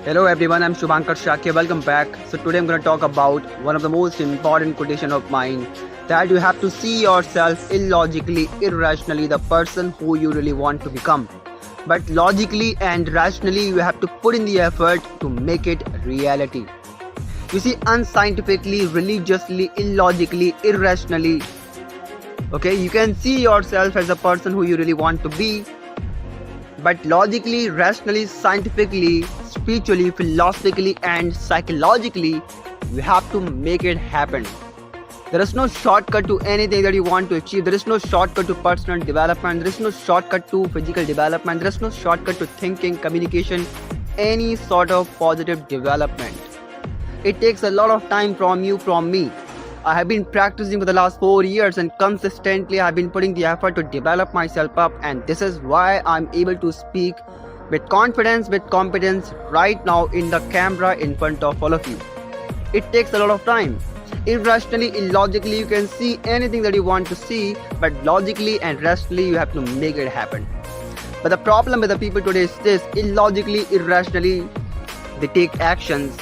Hello everyone, I'm Shubhankar Shakya. Welcome back. So today I'm going to talk about one of the most important quotation of mine, that you have to see yourself illogically, irrationally, the person who you really want to become. But logically and rationally, you have to put in the effort to make it reality. You see, unscientifically, religiously, illogically, irrationally, okay, you can see yourself as a person who you really want to be, but logically, rationally, scientifically, spiritually, philosophically, and psychologically, you have to make it happen. There is no shortcut to anything that you want to achieve. There is no shortcut to personal development. There is no shortcut to physical development. There is no shortcut to thinking, communication, any sort of positive development. It takes a lot of time from you, from me. I have been practicing for the last 4 years, and consistently I have been putting the effort to develop myself up, and this is why I'm able to speak with confidence, with competence right now in the camera in front of all of you. It takes a lot of time. Irrationally, illogically, you can see anything that you want to see, but logically and rationally you have to make it happen. But the problem with the people today is this: illogically, irrationally, they take actions,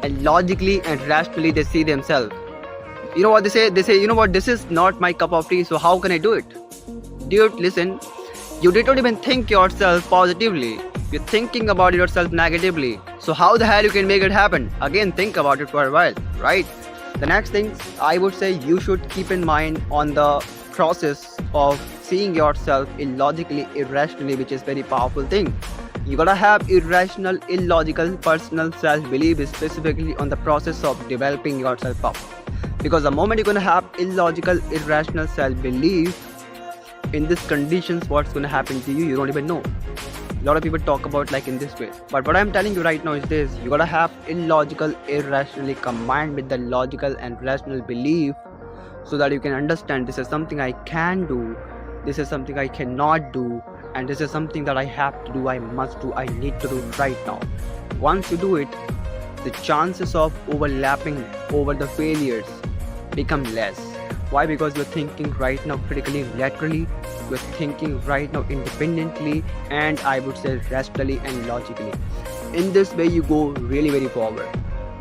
and logically and rationally they see themselves. You know what they say? They say, you know what, this is not my cup of tea, so how can I do it? Dude, listen, you don't even think yourself positively. You're thinking about yourself negatively. So how the hell you can make it happen? Again, think about it for a while, right? The next thing I would say, you should keep in mind on the process of seeing yourself illogically, irrationally, which is very powerful thing. You gotta have irrational, illogical, personal self-belief, specifically on the process of developing yourself up. Because the moment you're gonna have illogical, irrational self-belief, in these conditions, what's gonna happen to you, you don't even know. A lot of people talk about like in this way, but what I'm telling you right now is this: you gotta have illogical, irrationally combined with the logical and rational belief, so that you can understand this is something I can do, this is something I cannot do, and this is something that I have to do, I must do, I need to do right now. Once you do it, the chances of overlapping over the failures become less. Why? Because you're thinking right now critically, laterally, you're thinking right now independently, and I would say rationally and logically. In this way you go really very forward.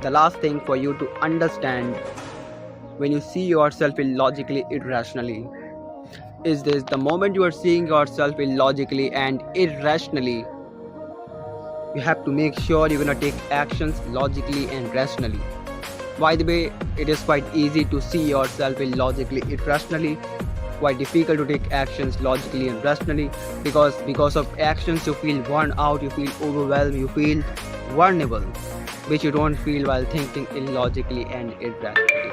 The last thing for you to understand when you see yourself illogically, irrationally, is this: the moment you are seeing yourself illogically and irrationally, you have to make sure you're gonna take actions logically and rationally. By the way, it is quite easy to see yourself illogically, irrationally, quite difficult to take actions logically and rationally, because of actions you feel worn out, you feel overwhelmed, you feel vulnerable, which you don't feel while thinking illogically and irrationally.